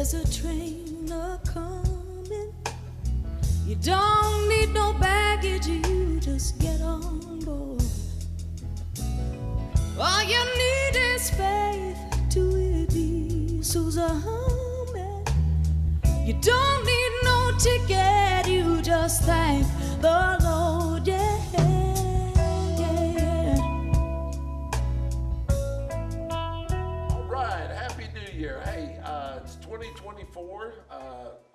There's a train a-coming. You don't need no baggage, you just get on board. All you need is faith to it be so's a humming. You don't need no ticket, you just thank the Lord, yeah, yeah. All right, Happy New Year. Hey, it's 2024.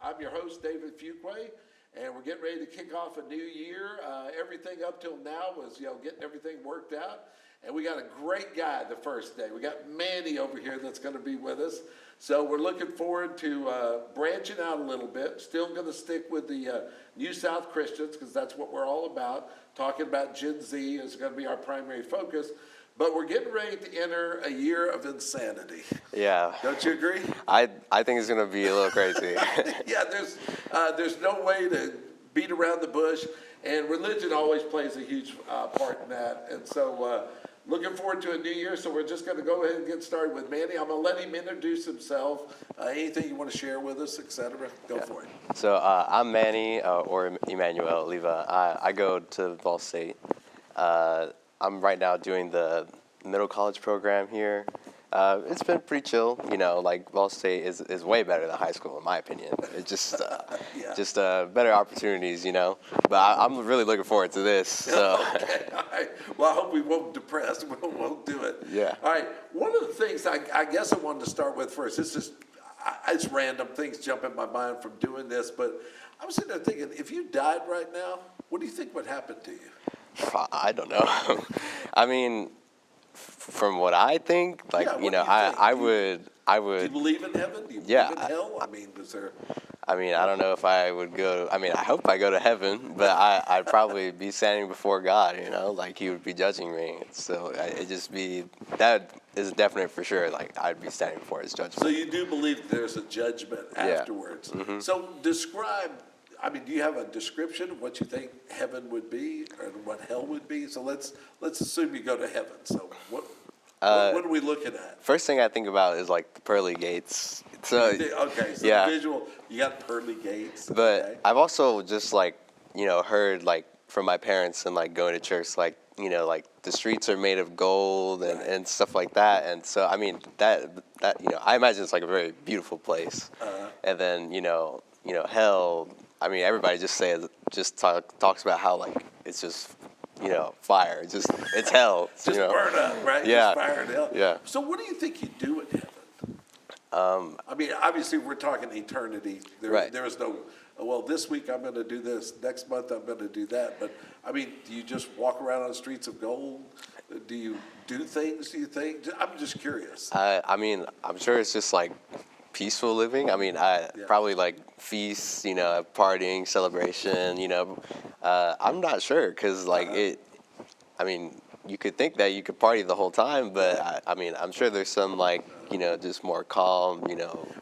I'm your host, David Fuqua, and we're getting ready to kick off a new year. Everything up till now was, getting everything worked out. And we got a great guy the first day. We got Manny over here that's going to be with us. So we're looking forward to branching out a little bit. Still going to stick with the New South Christians because that's what we're all about. Talking about Gen Z is going to be our primary focus. But we're getting ready to enter a year of insanity. Yeah. Don't you agree? I think it's going to be a little crazy. Yeah, there's no way to beat around the bush. And religion always plays a huge part in that. And so looking forward to a new year. So we're just going to go ahead and get started with Manny. I'm going to let him introduce himself. Anything you want to share with us, etc. Go for it. So I'm Manny, or Emmanuel Leva. I go to Ball State. I'm right now doing the middle college program here. It's been pretty chill, like Ball State is way better than high school in my opinion. It's just better opportunities, But I'm really looking forward to this. So. Okay, all right. Well, I hope we won't depress. We won't do it. Yeah. All right. One of the things I guess I wanted to start with first. It's random things jump in my mind from doing this, but I was sitting there thinking, if you died right now, what do you think would happen to you? I don't know. I mean, from what I think, I would. Do you believe in heaven? Do you believe in hell? I mean, I don't know if I would go. I hope I go to heaven, but I'd probably be standing before God. Like He would be judging me. So that is definite for sure. Like I'd be standing before His judgment. So you do believe there's a judgment afterwards. Yeah. Mm-hmm. So describe. Do you have a description of what you think heaven would be or what hell would be? So let's assume you go to heaven. So what are we looking at? First thing I think about is like the pearly gates. So the visual, you got pearly gates. But okay. I've also just heard from my parents and going to church like the streets are made of gold and stuff like that. And so that I imagine it's like a very beautiful place. Uh-huh. And then hell. Everybody talks about how it's just fire. It's hell. Just burn up, right? Yeah. Just fire and hell. Yeah. So what do you think you do in heaven? Obviously we're talking eternity. There is no. Well, this week I'm going to do this. Next month I'm going to do that. But do you just walk around on the streets of gold? Do you do things? Do you think? I'm just curious. I'm sure it's just peaceful living. Probably feasts, partying, celebration, I'm not sure because you could think that you could party the whole time, but I'm sure there's some just more calm,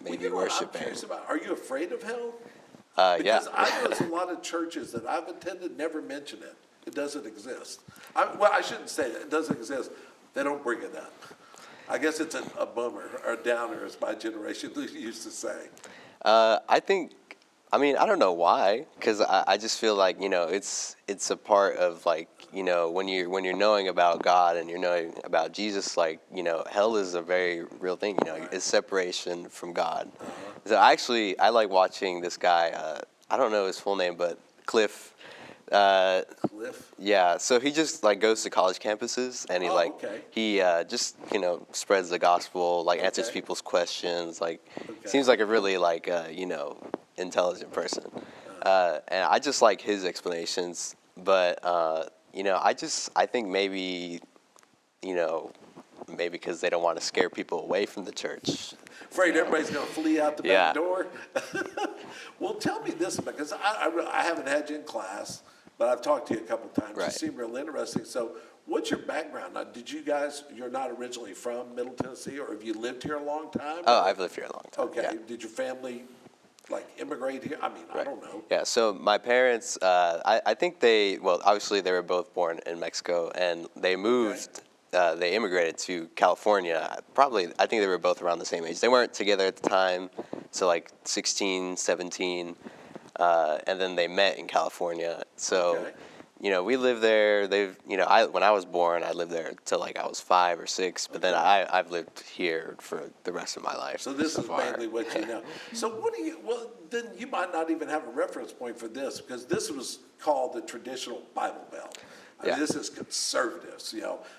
maybe worshiping. I'm curious about, are you afraid of hell? Yeah. Because I know there's a lot of churches that I've attended never mention it. It doesn't exist. I shouldn't say that. It doesn't exist. They don't bring it up. I guess it's a bummer or a downer, as my generation used to say. I think, I don't know why, because I just feel like, it's a part of when you're knowing about God and you're knowing about Jesus, hell is a very real thing, it's separation from God. Uh-huh. So I like watching this guy, I don't know his full name, but Cliff. Cliff? Yeah, so he just goes to college campuses and he just spreads the gospel, answers people's questions, seems like a really intelligent person. And I just like his explanations, but I think maybe because they don't want to scare people away from the church. Afraid everybody's going to flee out the back door? Well, tell me this, because I haven't had you in class, but I've talked to you a couple times. Right. You seem real interesting. So what's your background? Now, you're not originally from Middle Tennessee, or have you lived here a long time? Oh, I've lived here a long time. Okay. Yeah. Did your family immigrate here? Right. I don't know. Yeah, so my parents, I think obviously they were both born in Mexico, and they moved, they immigrated to California. I think they were both around the same age. They weren't together at the time, so like 16, 17, and then they met in California. So, Okay. we lived there. When I was born, I lived there till like I was 5 or 6. But then I've lived here for the rest of my life. So this so is far. mainly what you know. So well, then you might not even have a reference point for this, because this was called the traditional Bible Belt. I mean, Yeah. this is conservatives,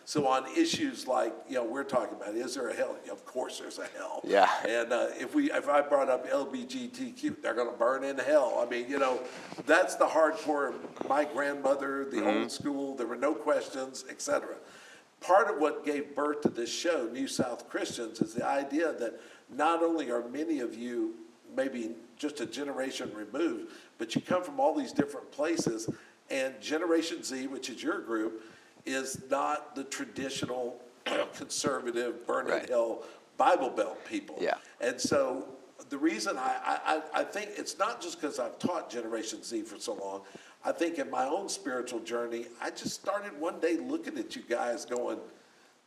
So on issues like, we're talking about, is there a hell? Of course there's a hell. Yeah. And if I brought up LGBTQ, they're going to burn in hell. I mean, that's the hardcore, my grandmother, the old school, there were no questions, etc. Part of what gave birth to this show, New South Christians, is the idea that not only are many of you maybe just a generation removed, but you come from all these different places, and Generation Z, which is your group, is not the traditional conservative, burn in Right. hell Bible Belt people. Yeah. And so the reason I think it's not just because I've taught Generation Z for so long. I think in my own spiritual journey, I just started one day looking at you guys going,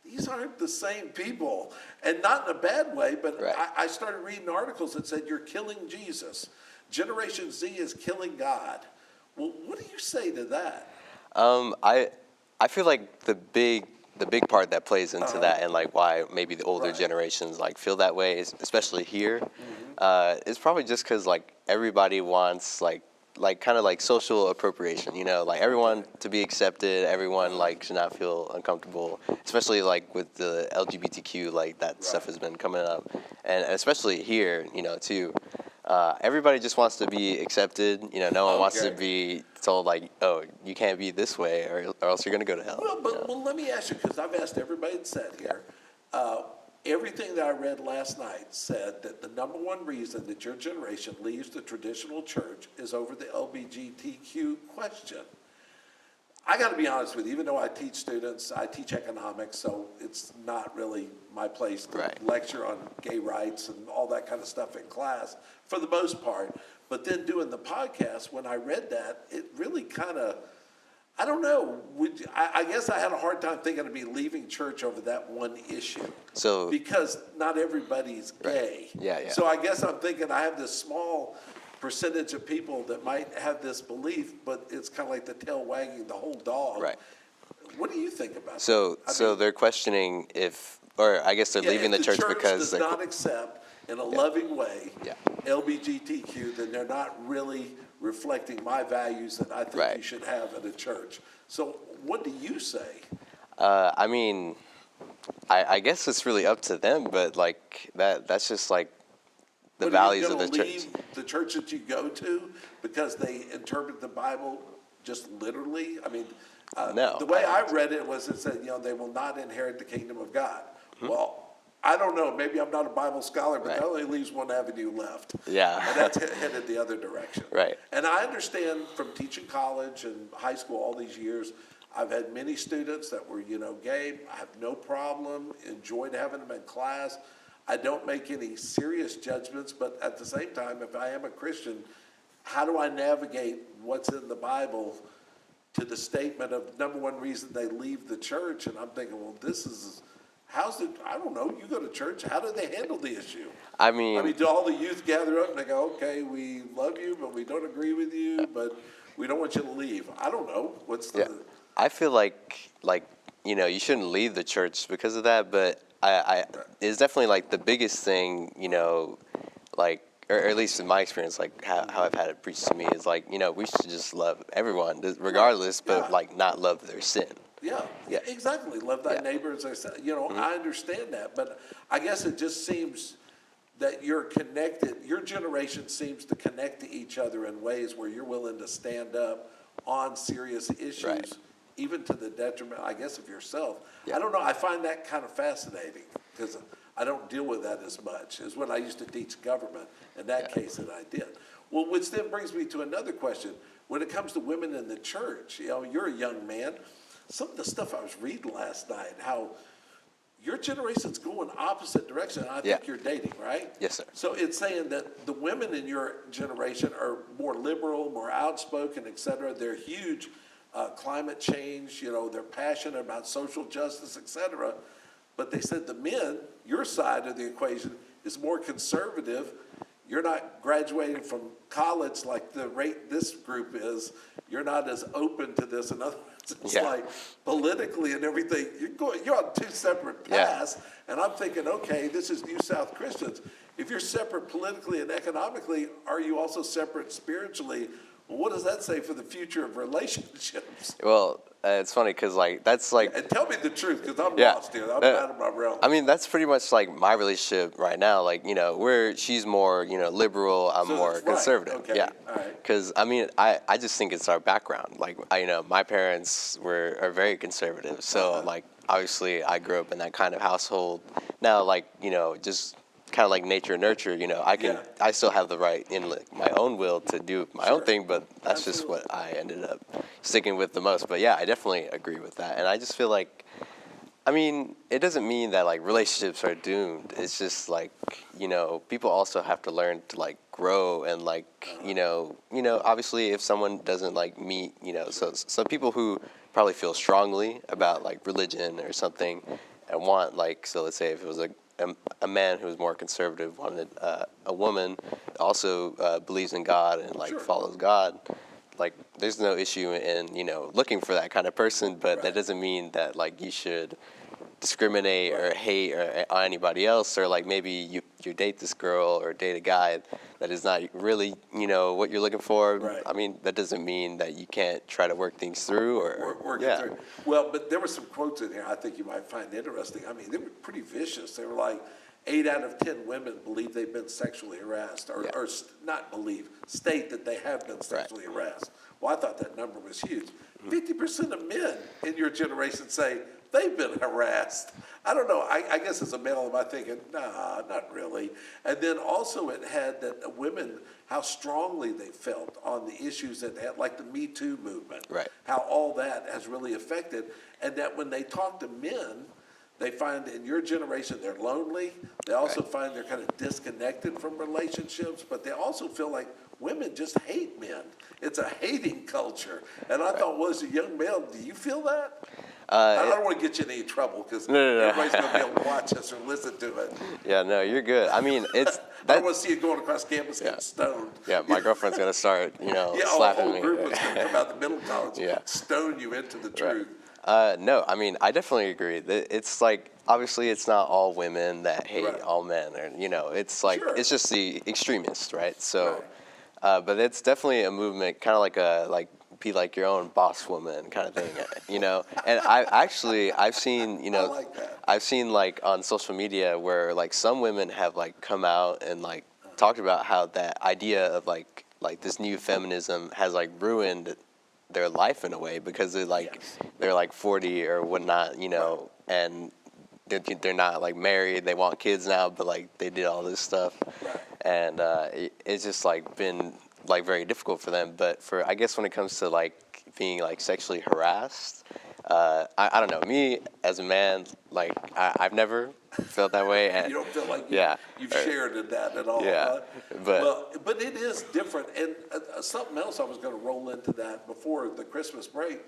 these aren't the same people. And not in a bad way, but Right. I started reading articles that said you're killing Jesus. Generation Z is killing God. Well, what do you say to that? I feel like the big part that plays into that, and like why maybe the older Right. generations like feel that way, especially here, is probably just because like everybody wants like kind of like social appropriation, like everyone to be accepted, everyone like should not feel uncomfortable, especially like with the LGBTQ, like that stuff has been coming up, and especially here, too. Everybody just wants to be accepted. No one wants to Okay. be told like, oh, you can't be this way, or else you're gonna go to hell. Well, let me ask you, because I've asked everybody that sat here. Everything that I read last night said that the number one reason that your generation leaves the traditional church is over the LGBTQ question. I got to be honest with you, even though I teach students, I teach economics, so it's not really my place to Right. lecture on gay rights and all that kind of stuff in class, for the most part. But then doing the podcast, when I read that, it really kind of, I don't know, I guess I had a hard time thinking I'd be leaving church over that one issue. So- Because not everybody's gay. Yeah. So I guess I'm thinking I have this small percentage of people that might have this belief, but it's kind of like the tail wagging the whole dog. Right. What do you think about So that? so they're questioning or I guess they're leaving the if church because does they're not accept in a loving way Yeah. LGBTQ, then they're not really reflecting my values that I think Right. you should have at a church. So what do you say? I mean, I guess it's really up to them, but like that's just like the What, are you values of gonna the church. leave the church that you go to because they interpret the Bible just literally? I mean, No, the way I read it was it said, they will not inherit the kingdom of God. Well, I don't know. Maybe I'm not a Bible scholar, but Right. that only leaves one avenue left. Yeah. And that's headed the other direction. Right. And I understand from teaching college and high school all these years, I've had many students that were, gay. I have no problem, enjoyed having them in class. I don't make any serious judgments, but at the same time, if I am a Christian, how do I navigate what's in the Bible to the statement of number one reason they leave the church? And I'm thinking, well, I don't know, you go to church, how do they handle the issue? I mean, Do all the youth gather up and they go, okay, we love you, but we don't agree with you, but we don't want you to leave? I don't know. yeah. I feel like you shouldn't leave the church because of that, but it's definitely like the biggest thing, like, or at least in my experience, like how I've had it preached to me is like, we should just love everyone regardless, but Yeah. like not love their sin. Yeah, exactly. Love thy Yeah. neighbor as thyself. I understand that, but I guess it just seems that you're connected. Your generation seems to connect to each other in ways where you're willing to stand up on serious issues, Right. even to the detriment, I guess, of yourself. Yeah. I don't know. I find that kind of fascinating because I don't deal with that as much as when I used to teach government. In that case, that I did. Well, which then brings me to another question. When it comes to women in the church, you're a young man. Some of the stuff I was reading last night, how your generation's going opposite direction. I think Yeah. you're dating, right? Yes, sir. So it's saying that the women in your generation are more liberal, more outspoken, et cetera. They're huge climate change, they're passionate about social justice, et cetera. But they said the men, your side of the equation, is more conservative you're not graduating from college like the rate this group is. You're not as open to this. In other words, it's like politically and everything, you're on two separate paths. And I'm thinking, okay, this is New South Christians. If you're separate politically and economically, are you also separate spiritually? Well, what does that say for the future of relationships? Well, it's funny because that's And tell me the truth, because I'm lost here. I'm out of my realm. I mean, that's pretty much like my relationship right now. Like, she's more, liberal, I'm more conservative. Okay. Yeah. All right. Because, I mean, I just think it's our background. Like, my parents are very conservative. So, like, obviously I grew up in that kind of household. Now, like, just kind of like nature and nurture, I still have the right in my own will to do my own thing, but that's just what I ended up sticking with the most. But yeah, I definitely agree with that. And I just feel like, I mean, it doesn't mean that like relationships are doomed. It's just like, people also have to learn to like grow and like, obviously if someone doesn't like meet, so people who probably feel strongly about like religion or something and want like, so let's say if it was a man who was more conservative wanted a woman also believes in God and like follows God, like there's no issue in looking for that kind of person, but that doesn't mean that like you should discriminate or hate on anybody else, or like maybe you date this girl or date a guy that is not really what you're looking for. I mean, that doesn't mean that you can't try to work things through or work it through. Well, but there were some quotes in here I think you might find interesting. I mean, they were pretty vicious. They were like 8 out of 10 women believe they've been sexually harassed, or not believe, state that they have been sexually harassed. Well, I thought that number was huge. 50% of men in your generation say they've been harassed. I don't know. I guess as a male, am I thinking, nah, not really. And then also it had that women, how strongly they felt on the issues that they had, like the Me Too movement, how all that has really affected. And that when they talk to men, they find in your generation they're lonely. They also find they're kind of disconnected from relationships, but they also feel like women just hate men. It's a hating culture. And I thought, well, as a young male, do you feel that? I don't want to get you in any trouble because everybody's going to be able to watch us or listen to it. Yeah, no, you're good. I mean, it's... I don't want to see you going across campus getting stoned. Yeah, my girlfriend's going to start, slapping me. The whole group was going to come out the middle college stone you into the truth. No, I mean, I definitely agree. It's like, obviously it's not all women that hate all men, or, it's like, it's just the extremists, right? So, but it's definitely a movement, kind of like be like your own boss woman kind of thing, And I've seen, I like that. I've seen like on social media where like some women have like come out and like talked about how that idea of like this new feminism has like ruined their life in a way, because they're like 40 or whatnot, and they're not like married, they want kids now, but like they did all this stuff, and it's just like been like very difficult for them. But for, I guess when it comes to like being like sexually harassed, I don't know, me as a man, like I've never felt that way. And you don't feel like you've shared in that at all. But it is different. And something else I was going to roll into that before the Christmas break,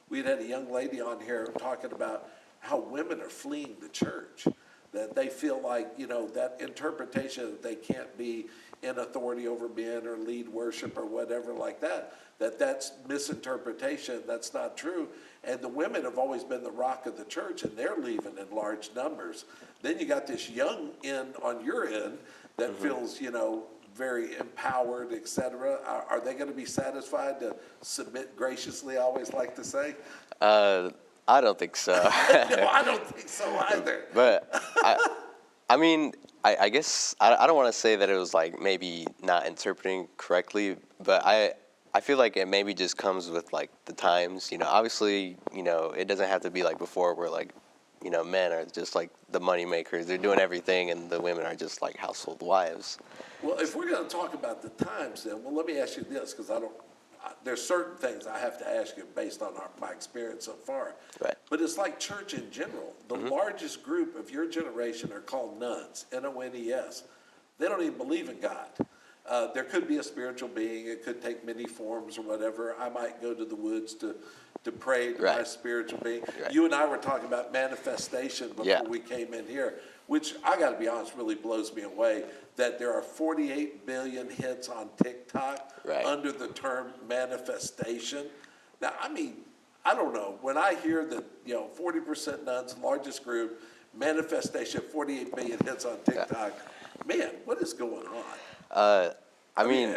we'd had a young lady on here talking about how women are fleeing the church, that they feel like, that interpretation that they can't be in authority over men or lead worship or whatever like that, that's misinterpretation, that's not true. And the women have always been the rock of the church, and they're leaving in large numbers. Then you got this young end on your end that feels, very empowered, et cetera. Are they going to be satisfied to submit graciously, I always like to say? I don't think so. No, I don't think so either. But I mean, I guess I don't want to say that it was like maybe not interpreting correctly, but I feel like it maybe just comes with like the times. Obviously, it doesn't have to be like before where like, men are just like the money makers. They're doing everything, and the women are just like household wives. Well, if we're going to talk about the times, then, let me ask you this, because there's certain things I have to ask you based on my experience so far. But it's like church in general. The largest group of your generation are called nuns, N-O-N-E-S. They don't even believe in God. There could be a spiritual being. It could take many forms or whatever. I might go to the woods to pray to my spiritual being. You and I were talking about manifestation before we came in here. which I got to be honest, really blows me away, that there are 48 billion hits on TikTok Right. under the term manifestation. Now, I mean, I don't know. When I hear that, 40% nuns, largest group, manifestation, 48 billion hits on TikTok, man, what is going on? I mean,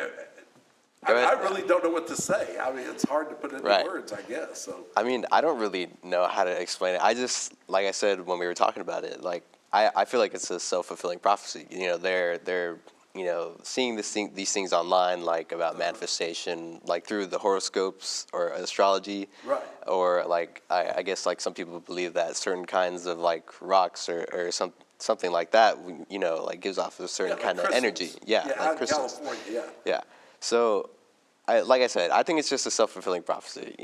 I really don't know what to say. I mean, it's hard to put into Right. words, I guess. So I mean, I don't really know how to explain it. I just, like I said when we were talking about it, like I feel like it's a self-fulfilling prophecy. They're seeing these things online, like about manifestation, like through the horoscopes or astrology, Right. or like I guess like some people believe that certain kinds of like rocks or something like that, like gives off a certain like kind of crystals. energy. Yeah, out like in crystals. California, Yeah. So, like I said, I think it's just a self-fulfilling prophecy.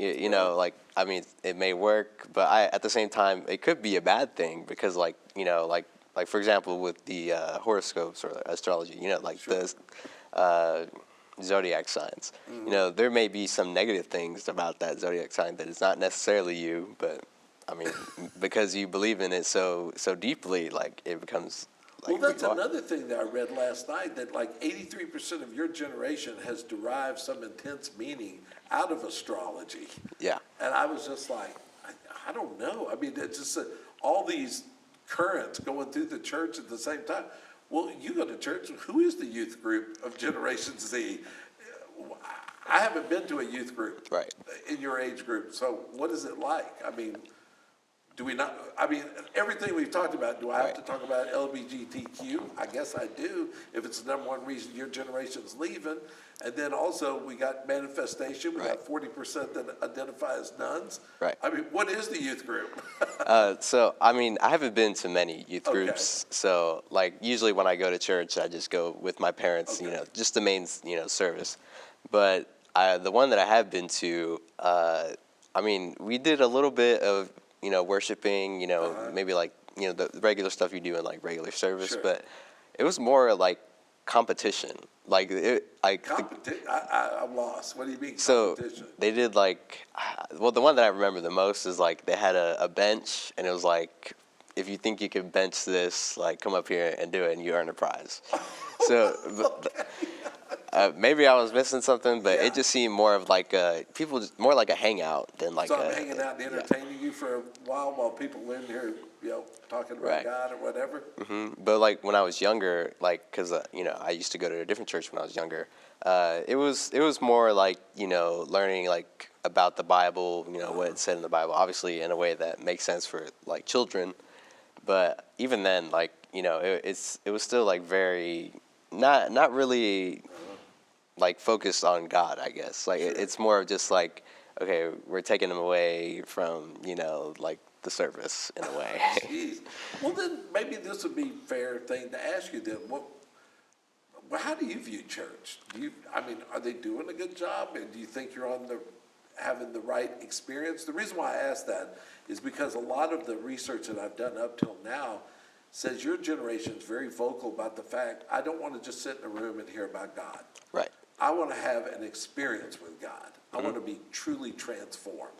Like, I mean, it may work, but at the same time, it could be a bad thing because, like for example, with the horoscopes or astrology, like the zodiac signs, there may be some negative things about that zodiac sign that is not necessarily you, but I mean, because you believe in it so deeply, like it becomes. Well, Like that's who you are. another thing that I read last night, that like 83% of your generation has derived some intense meaning out of astrology. Yeah. And I was just like, I don't know. I mean, it's just all these currents going through the church at the same time. Well, you go to church. Who is the youth group of Generation Z? I haven't been to a youth group Right. in your age group. So what is it like? I mean, do we not? I mean, everything we've talked about, do I have Right. to talk about LGBTQ? I guess I do, if it's the number one reason your generation's leaving. And then also, we got manifestation. We got 40% that identify as nuns. Right. I mean, what is the youth group? So, I mean, I haven't been to many youth Okay. groups. So, like, usually when I go to church, I just go with my parents, Okay. just the main, service. But the one that I have been to, I mean, we did a little bit of, worshiping, maybe like, the regular stuff you do in like regular service. Sure. But it was more like competition. Like, I'm lost. What do you mean, So competition? they did like, well, the one that I remember the most is like they had a bench, and it was like, if you think you can bench this, like come up here and do it, and you earn a prize. So maybe I was missing something, but Yeah. it just seemed more of like more like a hangout than like So I'm hanging out and entertaining you for a while people in here, talking about Right. God or whatever. But like when I was younger, like because I used to go to a different church when I was younger. It was more like learning like about the Bible, what it said in the Bible, obviously in a way that makes sense for like children. But even then, like it was still like very not really like focused on God, I guess. Like it's more of just like, okay, we're taking them away from like the service in a way. Jeez. Well, then maybe this would be a fair thing to ask you then. How do you view church? Are they doing a good job? And do you think you're having the right experience? The reason why I ask that is because a lot of the research that I've done up till now says your generation is very vocal about the fact, I don't want to just sit in a room and hear about God. Right. I want to have an experience with God. I want to be truly transformed.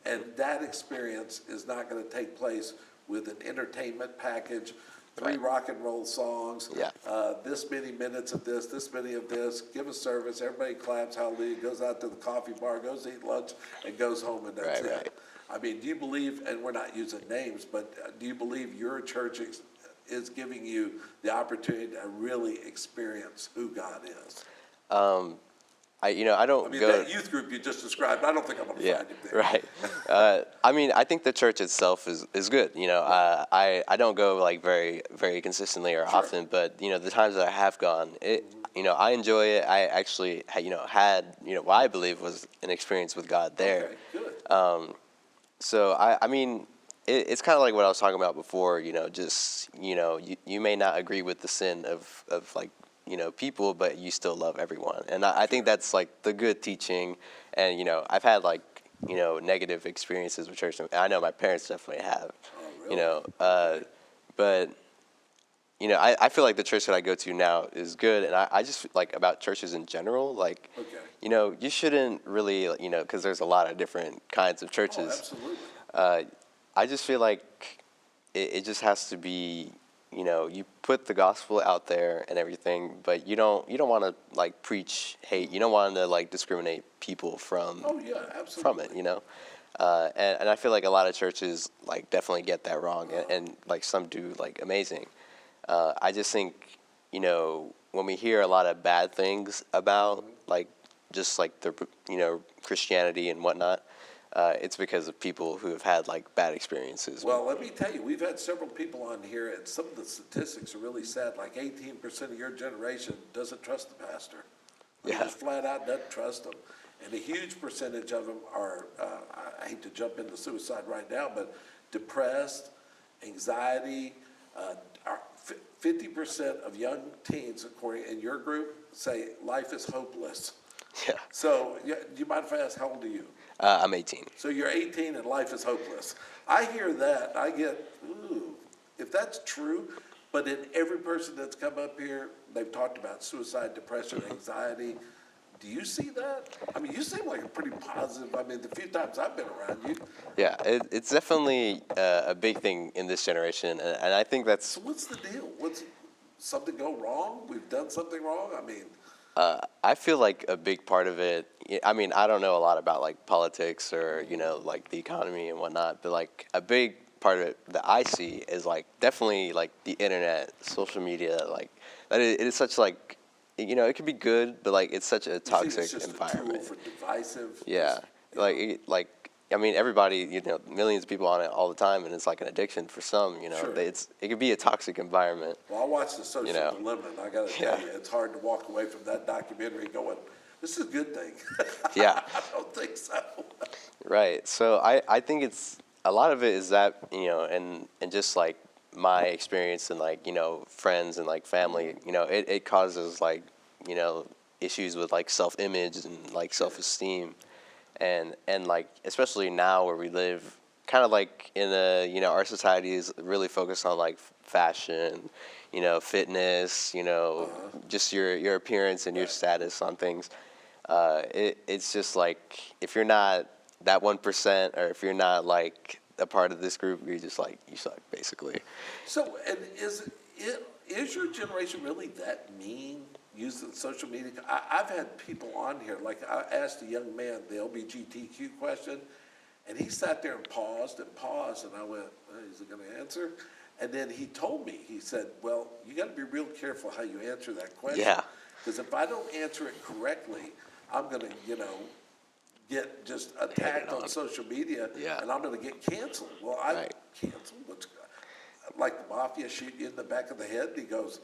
And that experience is not going to take place with an entertainment package, 3 rock and roll songs, Yeah. this many minutes of this many of this, give a service, everybody claps, hallelujah, goes out to the coffee bar, goes to eat lunch, and goes home, and that's it. Right. I mean, do you believe, and we're not using names, but do you believe your church is giving you the opportunity to really experience who God is? I don't go. That youth group you just described, I don't think I'm going to find him there. Right. I mean, I think the church itself is good. I don't go like very, very consistently or often, but the times that I have gone, I enjoy it. I actually, had what I believe was an experience with God there. Okay, good. So I mean, it's kind of like what I was talking about before. Just you may not agree with the sin of like people, but you still love everyone. And I think that's like the good teaching. And I've had like negative experiences with church. I know my parents definitely have. Really? But I feel like the church that I go to now is good, and I just like about churches in general, like Okay. you shouldn't really because there's a lot of different kinds of Oh, churches. absolutely. I just feel like it just has to be you put the gospel out there and everything, but you don't want to like preach hate. You don't want to like discriminate people from Oh yeah, from absolutely. it. And I feel like a lot of churches like definitely get that wrong, and like some do like amazing. I just think when we hear a lot of bad things about like just like the Christianity and whatnot, it's because of people who have had like bad experiences. Well, let me tell you, we've had several people on here, and some of the statistics are really sad. Like 18% of your generation doesn't trust the pastor. Like, Yeah. just flat out doesn't trust them. And a huge percentage of them are, I hate to jump into suicide right now, but depressed, anxiety. 50% of young teens, according in your group, say life is hopeless. Yeah. So, do you mind if I ask, how old are you? I'm 18. So you're 18 and life is hopeless. I hear that, I get, ooh, if that's true, but in every person that's come up here, they've talked about suicide, depression, anxiety. Do you see that? I mean, you seem like a pretty positive, I mean, the few times I've been around you. Yeah, it's definitely a big thing in this generation, and I think that's. So what's the deal? What's, something go wrong? We've done something wrong? I mean, I feel like a big part of it. I mean, I don't know a lot about like politics or like the economy and whatnot, but like a big part of it that I see is like definitely like the internet, social media, like that. It is such like it can be good, but like it's such a you think toxic it's just environment. a tool for divisive? Yeah, like I mean, everybody, millions of people on it all the time, and it's like an addiction for some. Sure. It could be a toxic environment. Well, I watched The Social Dilemma, and I got to tell Yeah. you, it's hard to walk away from that documentary going, this is a good thing. Yeah. I don't think so. Right. So I think it's a lot of it is that, and just like my experience and like, friends and like family, it causes like, issues with like self-image and like self-esteem. And like, especially now where we live, kind of like in our society is really focused on like fashion, fitness, just your appearance and your status on things. It's just like if you're not that 1%, or if you're not like a part of this group, you're just like you suck basically. So, and is your generation really that mean using social media? I've had people on here, like I asked a young man the LGBTQ question, and he sat there and paused, and I went, is he going to answer? And then he told me, he said, well, you got to be real careful how you answer that question. Yeah. Because if I don't answer it correctly, I'm going to, get just attacked on social media, Yeah. and I'm going to get canceled. Well, I Right. canceled? What's like the mafia shoot you in the back of the head? And he goes,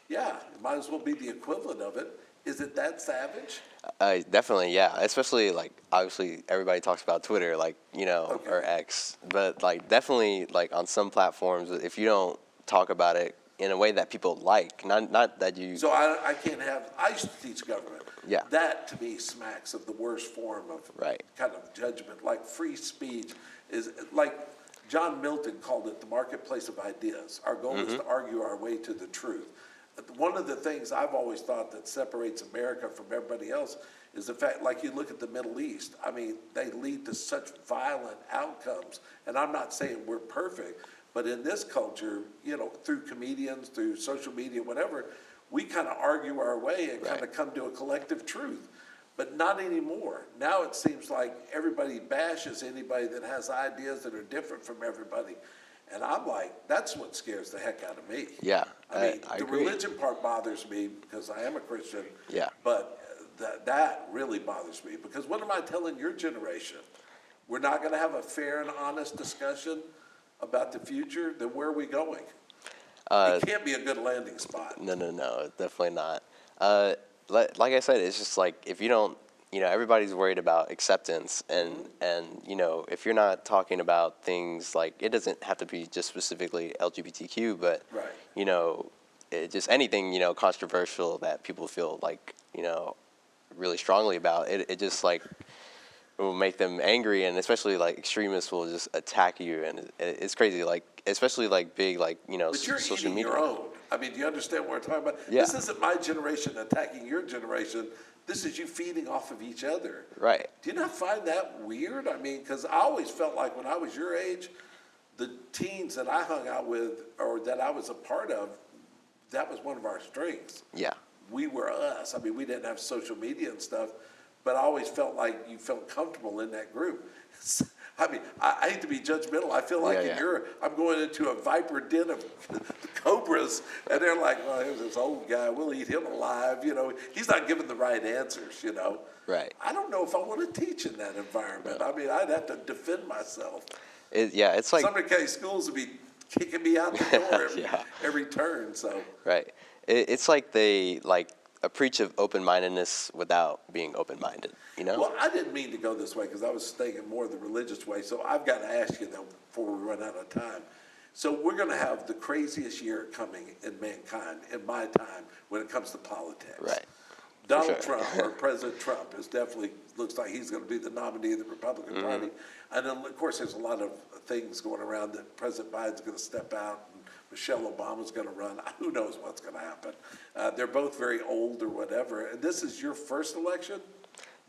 yeah, it might as well be the equivalent of it. Is it that savage? Definitely, yeah. Especially like obviously everybody talks about Twitter, like Okay. or X, but like definitely like on some platforms, if you don't talk about it in a way that people like, not that you. So I can't have, I used to teach government. Yeah. That to me smacks of the worst form of Right. kind of judgment. Like free speech is, like John Milton called it the marketplace of ideas. Our goal is to argue our way to the truth. One of the things I've always thought that separates America from everybody else is the fact, like you look at the Middle East, I mean, they lead to such violent outcomes. And I'm not saying we're perfect, but in this culture, through comedians, through social media, whatever, we kind of argue our way and kind of come to a collective truth. But not anymore. Now it seems like everybody bashes anybody that has ideas that are different from everybody. And I'm like, that's what scares the heck out of me. Yeah, I mean, I the agree. religion part bothers me because I am a Christian. Yeah. But that really bothers me because what am I telling your generation? We're not going to have a fair and honest discussion about the future? Then where are we going? It can't be a good landing spot. No, definitely not. Like I said, it's just like if you don't, everybody's worried about acceptance, and if you're not talking about things like it doesn't have to be just specifically LGBTQ, but Right. just anything controversial that people feel like really strongly about it just like will make them angry, and especially like extremists will just attack you, and it's crazy. Like especially like big like But you're social eating media. your own. I mean, do you understand what we're talking about? Yeah. This isn't my generation attacking your generation. This is you feeding off of each other. Right. Do you not find that weird? I mean, because I always felt like when I was your age, the teens that I hung out with or that I was a part of, that was one of our strengths. Yeah. We were us. I mean, we didn't have social media and stuff, but I always felt like you felt comfortable in that group. I mean, I hate to be judgmental. I feel like I'm going into a viper den of the cobras, and they're like, well, here's this old guy. We'll eat him alive. You know, he's not giving the right answers, you know. Right. I don't know if I want to teach in that environment. I mean, I'd have to defend myself. It's like Some of the schools would be kicking me out the door every turn. So right. It's like they like a preach of open-mindedness without being open-minded. You know. Well, I didn't mean to go this way because I was thinking more the religious way. So I've got to ask you though before we run out of time. So we're going to have the craziest year coming in mankind in my time when it comes to politics. Right. Donald Trump, or President Trump, is definitely looks like he's going to be the nominee of the Republican Party. And then, of course, there's a lot of things going around that President Biden's going to step out and Michelle Obama's going to run. Who knows what's going to happen? They're both very old or whatever. And this is your first election?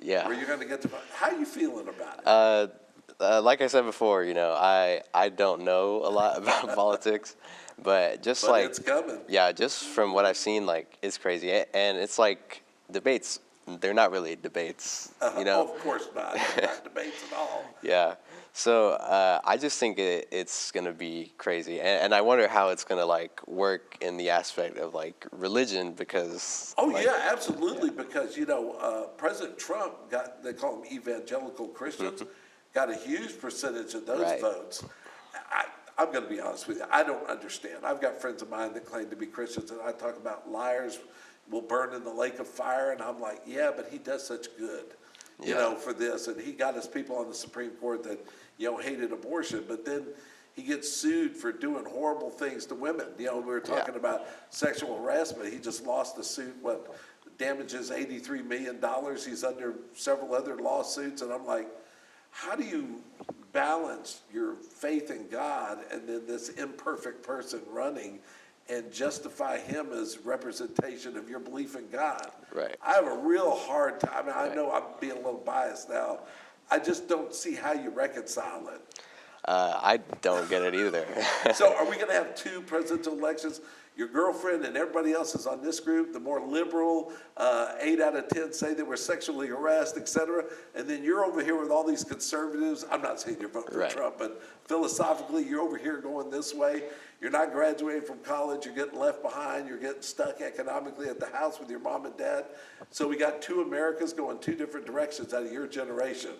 Yeah. Where you're going to get to. How are you feeling about it? Like I said before, you know, I don't know a lot about politics, but just but like it's coming. Yeah, just from what I've seen, like it's crazy, and it's like debates. They're not really debates, you know. Of course not. They're not debates at all. Yeah. So I just think it's gonna be crazy, and I wonder how it's gonna like work in the aspect of like religion because. Oh like, yeah, absolutely. Because you know, President Trump they call them evangelical Christians, got a huge percentage of those votes. I'm going to be honest with you. I don't understand. I've got friends of mine that claim to be Christians, and I talk about liars will burn in the lake of fire, and I'm like, yeah, but he does such good, you know, for this, and he got his people on the Supreme Court that, you know, hated abortion, but then he gets sued for doing horrible things to women. You know, we were talking about sexual harassment. He just lost a suit, damages $83 million. He's under several other lawsuits, and I'm like, how do you balance your faith in God and then this imperfect person running and justify him as representation of your belief in God? Right. I have a real hard time. I mean, I know I'm being a little biased now. I just don't see how you reconcile it. I don't get it either. So are we going to have two presidential elections? Your girlfriend and everybody else is on this group, the more liberal, 8 out of 10 say they were sexually harassed, et cetera. And then you're over here with all these conservatives. I'm not saying you're voting for Trump, but philosophically, you're over here going this way. You're not graduating from college. You're getting left behind. You're getting stuck economically at the house with your mom and dad. So we got two Americas going two different directions out of your generation.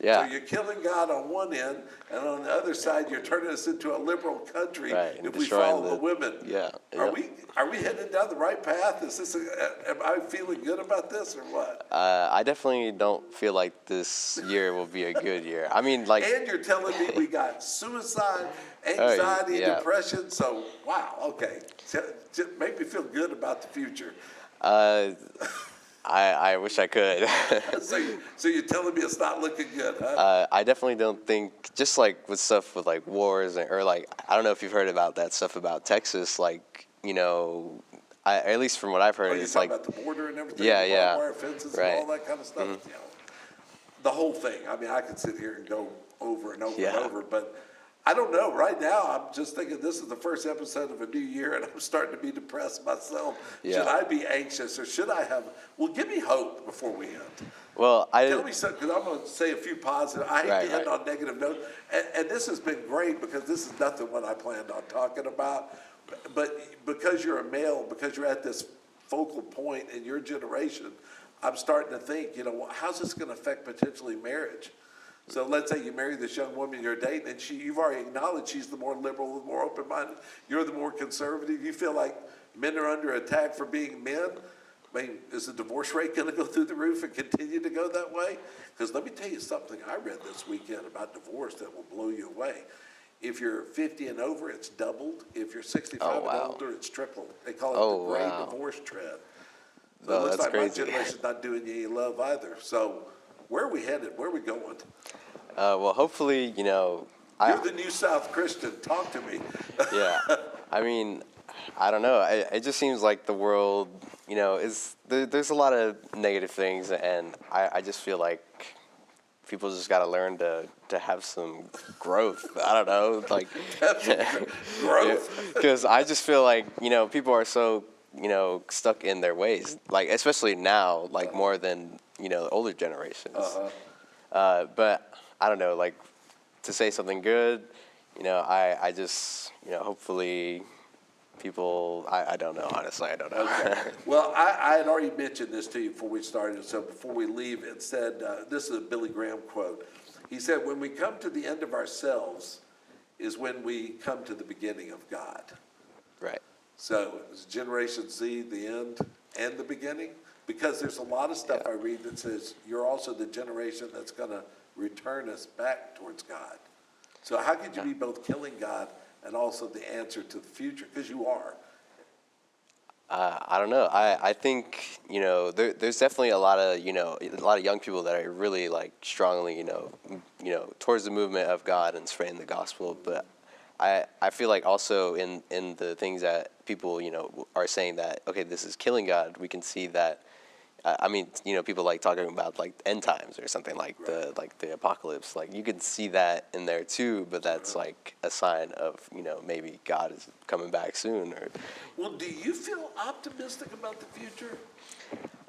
Yeah. So you're killing God on one end, and on the other side, you're turning us into a liberal country if we follow the women. Yeah. Are we headed down the right path? Is this? Am I feeling good about this, or what? I definitely don't feel like this year will be a good year. I mean, like. And you're telling me we got suicide, anxiety, depression. So wow, okay, make me feel good about the future. I wish I could. So you're telling me it's not looking good, huh? I definitely don't think, just like with stuff with like wars or like, I don't know if you've heard about that stuff about Texas, like, you know, at least from what I've heard, it's like. About the border and everything? Yeah. Wire fences and all that kind of stuff? You know, the whole thing. I mean, I could sit here and go over and over and over, but I don't know. Right now, I'm just thinking this is the first episode of a new year, and I'm starting to be depressed myself. Yeah. Should I be anxious, or should I have? Well, give me hope before we end. Well, tell me something, because I'm going to say a few positive. I hate to end on negative notes, and this has been great because this is nothing what I planned on talking about. But because you're a male, because you're at this focal point in your generation, I'm starting to think, you know, how's this going to affect potentially marriage? So let's say you marry this young woman you're dating, and you've already acknowledged she's the more liberal, the more open-minded. You're the more conservative. You feel like men are under attack for being men. I mean, is the divorce rate going to go through the roof and continue to go that way? Because let me tell you something I read this weekend about divorce that will blow you away. If you're 50 and over, it's doubled. If you're 65 and older, it's tripled. They call it the great divorce trend. So it looks like my generation's not doing you any love either. So where are we headed? Where are we going? Well, hopefully, you know. You're the New South Christian. Talk to me. Yeah. I mean, I don't know. It just seems like the world, you know, there's a lot of negative things, and I just feel like people just got to learn to have some growth. I don't know, like Growth. because I just feel like people are so stuck in their ways, like especially now, like more than older generations. But I don't know, like to say something good, I just hopefully people, I don't know, honestly, I don't know. Okay. Well, I had already mentioned this to you before we started, so before we leave, it said, this is a Billy Graham quote. He said, when we come to the end of ourselves is when we come to the beginning of God. Right. So is Generation Z the end and the beginning? Because there's a lot of stuff I read that says you're also the generation that's going to return us back towards God. So how could you be both killing God and also the answer to the future? Because you are. I don't know. I think there's definitely a lot of young people that are really like strongly towards the movement of God and spreading the gospel. But I feel like also in the things that people are saying that okay, this is killing God, we can see that. I mean, people like talking about like end times or something like the apocalypse. Like you can see that in there too, but that's like a sign of maybe God is coming back soon. Or Well, do you feel optimistic about the future?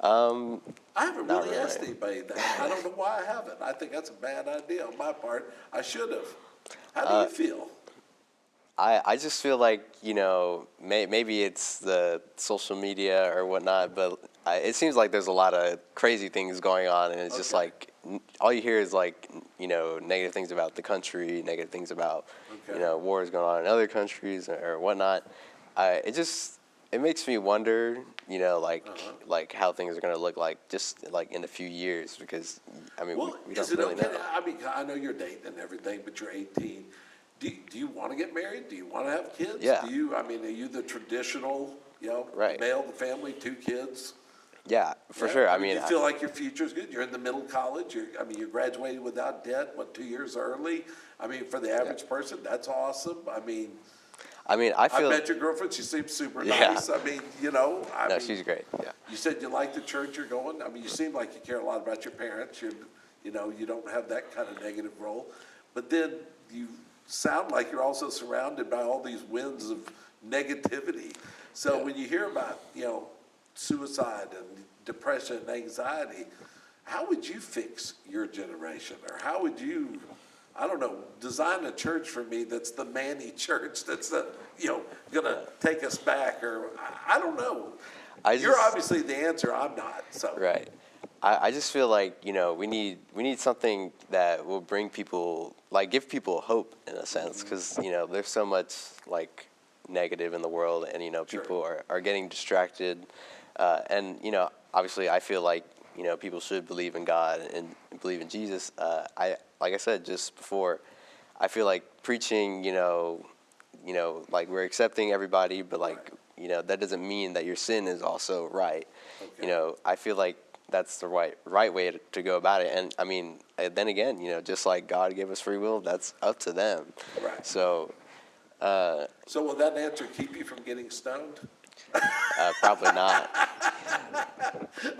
I haven't really asked anybody that. I don't know why I haven't. I think that's a bad idea on my part. I should have. How do you feel? I just feel like maybe it's the social media or whatnot, but it seems like there's a lot of crazy things going on, and it's just like all you hear is like negative things about the country, negative things about wars going on in other countries or whatnot. It makes me wonder like how things are going to look like just like in a few years, because I mean Well, we is don't it really okay? know. I mean, I know you're dating and everything, but you're 18. Do you want to get married? Do you want to have kids? Yeah. Are you the traditional, Right. male of the family, 2 kids? Yeah, for Yeah? sure. I Do mean, you feel like your future is good? You're in the middle college. You're graduated without debt. 2 years early? I mean, for the average person, that's awesome. I I feel met your girlfriend. She seems super Yeah. nice. I mean, no, she's great. Yeah. You said you like the church you're going. I mean, you seem like you care a lot about your parents. You don't have that kind of negative role. But then you sound like you're also surrounded by all these winds of negativity. So when you hear about, suicide and depression and anxiety, how would you fix your generation? Or how would you, I don't know, design a church for me that's the Manny church that's going to take us back? Or I don't know. You're obviously the answer. I'm not. So Right. I just feel like we need something that will bring people, like give people hope in a sense, because there's so much like negative in the world, and people are getting distracted, and obviously I feel like people should believe in God and believe in Jesus. Like I said just before, I feel like preaching like we're accepting everybody, but like that doesn't mean that your sin is also right. Okay. I feel like that's the right way to go about it. And I mean, then again, just like God gave us free will, that's up to them. Right. So So will that answer keep you from getting stoned? probably not.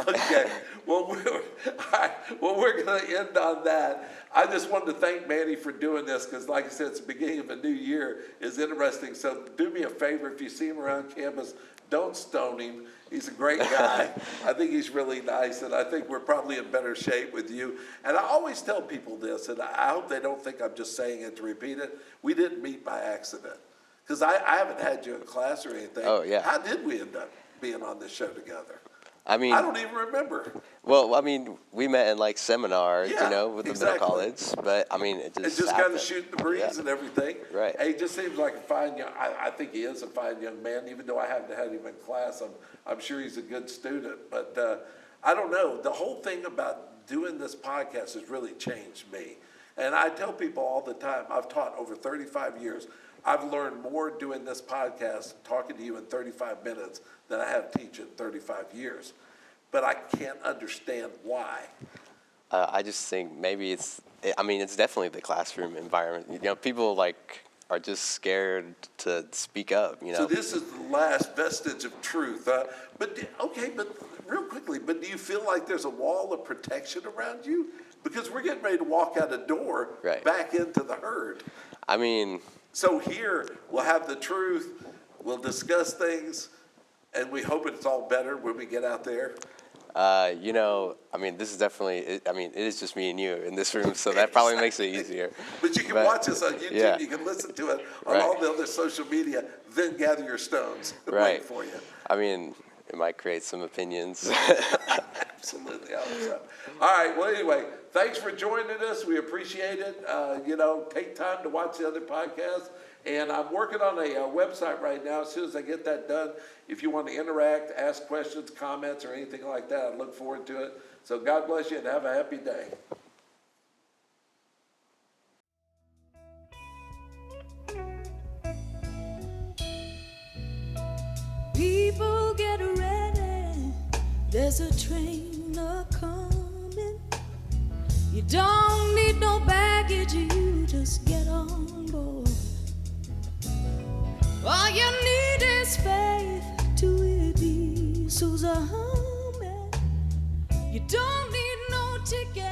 Okay. Well, we're going to end on that. I just wanted to thank Manny for doing this because, like I said, it's the beginning of a new year. It's interesting. So do me a favor, if you see him around campus, don't stone him. He's a great guy. I think he's really nice, and I think we're probably in better shape with you. And I always tell people this, and I hope they don't think I'm just saying it to repeat it. We didn't meet by accident, because I haven't had you in class or anything. Oh, yeah. How did we end up being on this show together? I mean, I don't even remember. well, I mean, we met in like seminars, Yeah, with the exactly. middle college, but I mean, it It's just just kind of happened. shooting the breeze Yeah. and everything. Right. He just seems like a fine young. I think he is a fine young man. Even though I haven't had him in class, I'm sure he's a good student. But I don't know. The whole thing about doing this podcast has really changed me. And I tell people all the time. I've taught over 35 years. I've learned more doing this podcast, talking to you in 35 minutes, than I have teaching 35 years. But I can't understand why. I just think maybe it's definitely the classroom environment. People are just scared to speak up, So this is the last vestige of truth. But real quickly, do you feel like there's a wall of protection around you? because we're getting ready to walk out the door back into the herd. I mean, so here we'll have the truth, we'll discuss things, and we hope it's all better when we get out there. You know, I mean, this is definitely, it is just me and you in this room, so that probably makes it easier. But you can watch us on YouTube, you can listen to it on all the other social media, then gather your stones and wait for you. I mean, it might create some opinions. Absolutely. All right, well, anyway, thanks for joining us. We appreciate it. You know, take time to watch the other podcasts. And I'm working on a website right now. As soon as I get that done, if you want to interact, ask questions, comments, or anything like that, I look forward to it. So God bless you and have a happy day. People get ready, there's a train a-coming. You don't need no baggage, you just get on board. All you need is faith to it be so humming. You don't need no ticket.